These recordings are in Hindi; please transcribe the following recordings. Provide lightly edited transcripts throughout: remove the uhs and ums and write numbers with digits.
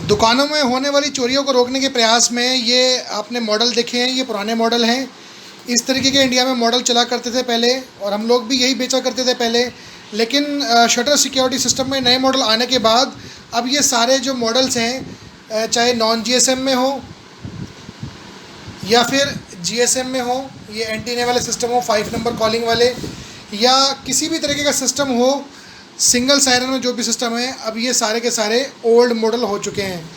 दुकानों में होने वाली चोरियों को रोकने के प्रयास में ये आपने मॉडल देखे हैं, ये पुराने मॉडल हैं। इस तरीके के इंडिया में मॉडल चला करते थे पहले, और हम लोग भी यही बेचा करते थे पहले। लेकिन शटर सिक्योरिटी सिस्टम में नए मॉडल आने के बाद अब ये सारे जो मॉडल्स हैं, चाहे नॉन जीएसएम में हो या फिर जीएसएम में हो, ये एंटीने वाले सिस्टम हो, 5 नंबर कॉलिंग वाले, या किसी भी तरीके का सिस्टम हो, सिंगल सायरन में जो भी सिस्टम है, अब ये सारे के सारे ओल्ड मॉडल हो चुके हैं।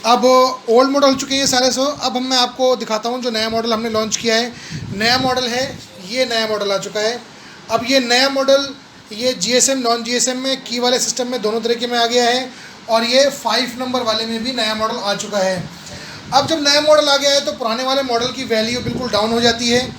अब ओल्ड मॉडल हो चुके हैं सारे। अब मैं आपको दिखाता हूँ जो नया मॉडल हमने लॉन्च किया है। नया मॉडल है, ये नया मॉडल आ चुका है। अब ये नया मॉडल ये जीएसएम नॉन जीएसएम में की वाले सिस्टम में दोनों तरीके में आ गया है, और ये 5 नंबर वाले में भी नया मॉडल आ चुका है। अब जब नया मॉडल आ गया है तो पुराने वाले मॉडल की वैल्यू बिल्कुल डाउन हो जाती है,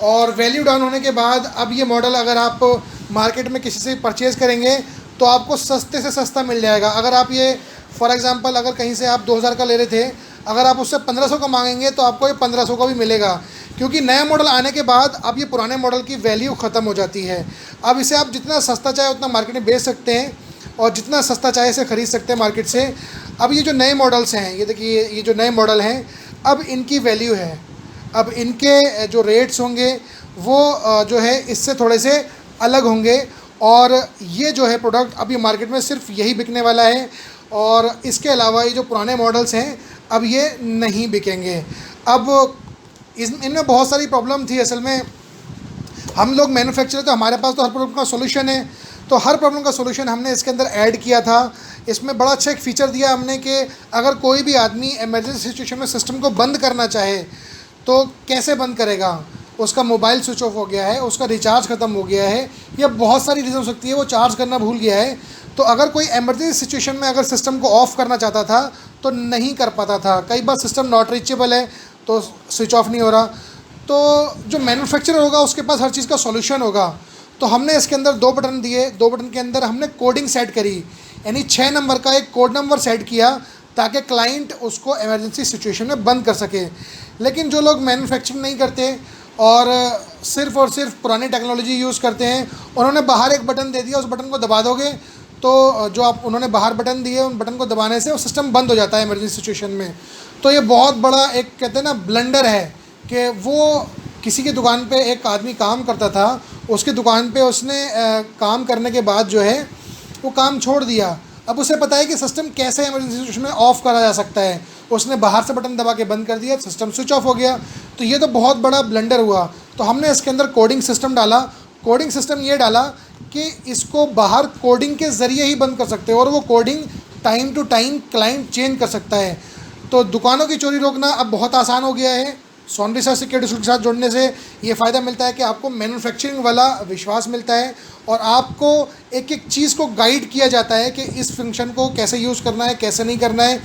और वैल्यू डाउन होने के बाद अब ये मॉडल अगर आप मार्केट में किसी से परचेज़ करेंगे तो आपको सस्ते से सस्ता मिल जाएगा। अगर आप ये फॉर एग्ज़ाम्पल अगर कहीं से आप 2000 का ले रहे थे, अगर आप उससे 1500 का मांगेंगे तो आपको ये 1500 का भी मिलेगा, क्योंकि नया मॉडल आने के बाद अब ये पुराने मॉडल की वैल्यू ख़त्म हो जाती है। अब इसे आप जितना सस्ता चाहे उतना मार्केट में बेच सकते हैं, और जितना सस्ता चाहे इसे ख़रीद सकते हैं मार्केट से। अब ये जो नए मॉडल्स हैं, ये देखिए, ये जो नए मॉडल हैं अब इनकी वैल्यू है, अब इनके जो रेट्स होंगे वो जो है इससे थोड़े से अलग होंगे। और ये जो है प्रोडक्ट अभी मार्केट में सिर्फ यही बिकने वाला है, और इसके अलावा ये जो पुराने मॉडल्स हैं अब ये नहीं बिकेंगे। अब इनमें बहुत सारी प्रॉब्लम थी असल में। हम लोग मैन्युफैक्चरर, तो हमारे पास तो हर प्रॉब्लम का सोल्यूशन है, तो हर प्रॉब्लम का सोल्यूशन हमने इसके अंदर ऐड किया था। इसमें बड़ा अच्छा एक फ़ीचर दिया हमने कि अगर कोई भी आदमी इमरजेंसी सिचुएशन में सिस्टम को बंद करना चाहे तो कैसे बंद करेगा। उसका मोबाइल स्विच ऑफ हो गया है, उसका रिचार्ज ख़त्म हो गया है, या बहुत सारी रीज़न हो सकती है, वो चार्ज करना भूल गया है, तो अगर कोई इमरजेंसी सिचुएशन में अगर सिस्टम को ऑफ़ करना चाहता था तो नहीं कर पाता था। कई बार सिस्टम नॉट रीचेबल है तो स्विच ऑफ नहीं हो रहा। तो जो मैन्युफैक्चरर होगा उसके पास हर चीज़ का सॉल्यूशन होगा। तो हमने इसके अंदर 2 बटन दिए, 2 बटन के अंदर हमने कोडिंग सेट करी, यानी 6 नंबर का एक कोड नंबर सेट किया ताकि क्लाइंट उसको इमरजेंसी सिचुएशन में बंद कर सके। लेकिन जो लोग मैन्युफैक्चरिंग नहीं करते और सिर्फ़ और सिर्फ पुरानी टेक्नोलॉजी यूज़ करते हैं, उन्होंने बाहर एक बटन दे दिया, उस बटन को दबा दोगे तो जो आप उन्होंने बाहर बटन दिए, उन बटन को दबाने से वो सिस्टम बंद हो जाता है इमरजेंसी सिचुएशन में। तो ये बहुत बड़ा एक कहते हैं ना ब्लंडर है कि वो किसी की दुकान पे एक आदमी काम करता था, उसकी दुकान पे उसने काम करने के बाद जो है वो काम छोड़ दिया। अब उसे पता है कि सिस्टम कैसे इमरजेंसी सिचुएशन में ऑफ़ करा जा सकता है, उसने बाहर से बटन दबा के बंद कर दिया, सिस्टम स्विच ऑफ हो गया। तो ये तो बहुत बड़ा ब्लंडर हुआ। तो हमने इसके अंदर कोडिंग सिस्टम डाला। कोडिंग सिस्टम ये डाला कि इसको बाहर कोडिंग के ज़रिए ही बंद कर सकते हो, और वो coding time to time client change कर सकता है। तो दुकानों की चोरी रोकना अब बहुत आसान हो गया है। सोनरिसा सिक्योरिटी के साथ जुड़ने से ये फ़ायदा मिलता है कि आपको मैन्युफैक्चरिंग वाला विश्वास मिलता है, और आपको एक एक चीज़ को गाइड किया जाता है कि इस फंक्शन को कैसे यूज़ करना है, कैसे नहीं करना है,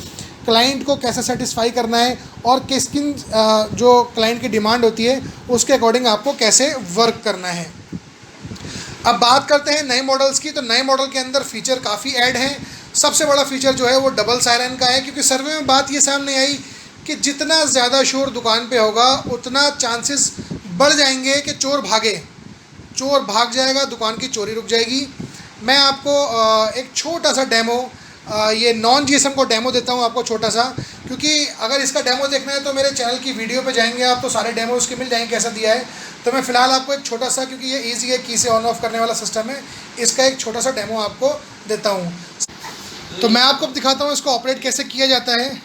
क्लाइंट को कैसे सेटिस्फाई करना है, और किन जो क्लाइंट की डिमांड होती है उसके अकॉर्डिंग आपको कैसे वर्क करना है। अब बात करते हैं नए मॉडल्स की। तो नए मॉडल के अंदर फ़ीचर काफ़ी ऐड हैं। सबसे बड़ा फ़ीचर जो है वो डबल सायरन का है, क्योंकि सर्वे में बात ये सामने आई कि जितना ज़्यादा शोर दुकान पे होगा उतना चांसेस बढ़ जाएंगे कि चोर भागे। चोर भाग जाएगा, दुकान की चोरी रुक जाएगी। मैं आपको एक छोटा सा डेमो, ये नॉन जीएसएम को डेमो देता हूँ आपको छोटा सा, क्योंकि अगर इसका डेमो देखना है तो मेरे चैनल की वीडियो पे जाएंगे आप, तो सारे डेमो उसके मिल जाएंगे कैसा दिया है। तो मैं फ़िलहाल आपको एक छोटा सा, क्योंकि ये ईजी है, की से ऑन ऑफ करने वाला सिस्टम है, इसका एक छोटा सा डेमो आपको देता हूँ। तो मैं आपको दिखाता हूँ इसको ऑपरेट कैसे किया जाता है।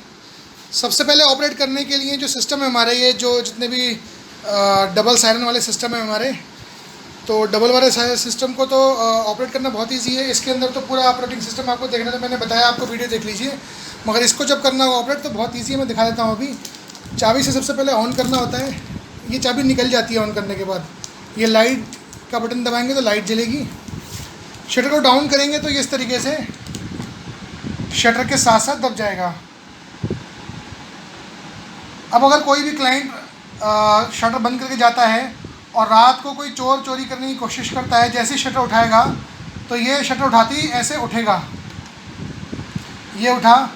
सबसे पहले ऑपरेट करने के लिए जो सिस्टम है हमारे, ये जो जितने भी डबल सायरन वाले सिस्टम है हमारे, तो डबल वाले सिस्टम को तो ऑपरेट करना बहुत इजी है। इसके अंदर तो पूरा ऑपरेटिंग सिस्टम आपको देखना, तो मैंने बताया आपको, वीडियो देख लीजिए। मगर इसको जब करना हो ऑपरेट तो बहुत इजी है, मैं दिखा देता हूँ अभी। चाबी से सबसे पहले ऑन करना होता है। ये चाबी निकल जाती है ऑन करने के बाद। ये लाइट का बटन दबाएंगे तो लाइट जलेगी। शटर को डाउन करेंगे तो ये इस तरीके से शटर के साथ साथ दब जाएगा। अब अगर कोई भी क्लाइंट शटर बंद करके जाता है और रात को कोई चोर चोरी करने की कोशिश करता है, जैसे ही शटर उठाएगा तो ये शटर उठाती ही ऐसे उठेगा। ये उठा,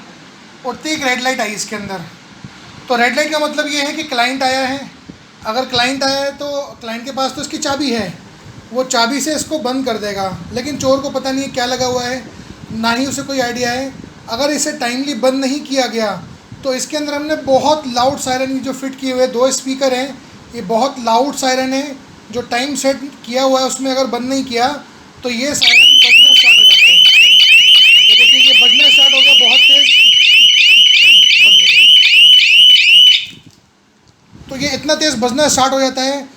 उठती एक रेड लाइट आई इसके अंदर। तो रेड लाइट का मतलब ये है कि क्लाइंट आया है। अगर क्लाइंट आया है तो क्लाइंट के पास तो इसकी चाबी है, वो चाबी से इसको बंद कर देगा। लेकिन चोर को पता नहीं है क्या लगा हुआ है, ना ही उसे कोई आइडिया है। अगर इसे टाइमली बंद नहीं किया गया तो इसके अंदर हमने बहुत लाउड सायरन जो फिट किए हुए 2 स्पीकर हैं, ये बहुत लाउड सायरन है जो टाइम सेट किया हुआ है उसमें अगर बंद नहीं किया तो ये सायरन बजना स्टार्ट हो जाता है। तो देखिए ये बजना स्टार्ट हो गया, बहुत तेज़ बंद हो गया। तो ये इतना तेज़ बजना स्टार्ट हो जाता है,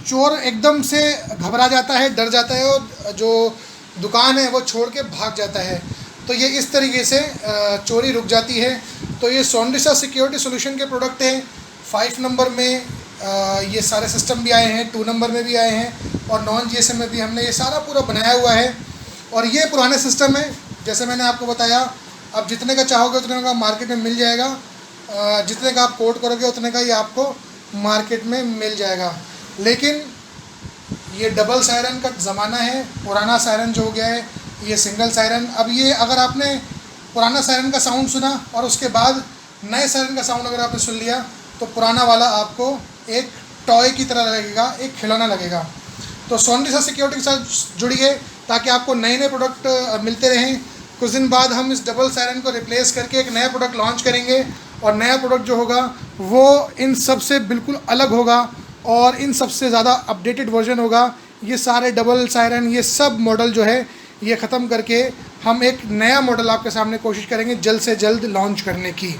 चोर एकदम से घबरा जाता है, डर जाता है और जो दुकान है वो छोड़ के भाग जाता है। तो ये इस तरीके से चोरी रुक जाती है। तो ये सोनडिशा सिक्योरिटी सॉल्यूशन के प्रोडक्ट हैं। 5 नंबर में ये सारे सिस्टम भी आए हैं, 2 नंबर में भी आए हैं और नॉन जीएसएम में भी हमने ये सारा पूरा बनाया हुआ है। और ये पुराने सिस्टम है, जैसे मैंने आपको बताया, अब जितने का चाहोगे उतने का मार्केट में मिल जाएगा, जितने का आप कोट करोगे उतने का ही आपको मार्केट में मिल जाएगा। लेकिन ये डबल सायरन का ज़माना है, पुराना सायरन जो हो गया है ये सिंगल सायरन। अब ये अगर आपने पुराना सायरन का साउंड सुना और उसके बाद नए सायरन का साउंड अगर आपने सुन लिया तो पुराना वाला आपको एक टॉय की तरह लगेगा, एक खिलौना लगेगा। तो सोनडिशा सिक्योरिटी के साथ जुड़िए ताकि आपको नए नए प्रोडक्ट मिलते रहें। कुछ दिन बाद हम इस डबल सायरन को रिप्लेस करके एक नया प्रोडक्ट लॉन्च करेंगे और नया प्रोडक्ट जो होगा वो इन सब से बिल्कुल अलग होगा और इन सबसे ज़्यादा अपडेटेड वर्जन होगा। ये सारे डबल सायरन, ये सब मॉडल जो है ये ख़त्म करके हम एक नया मॉडल आपके सामने कोशिश करेंगे जल्द से जल्द लॉन्च करने की।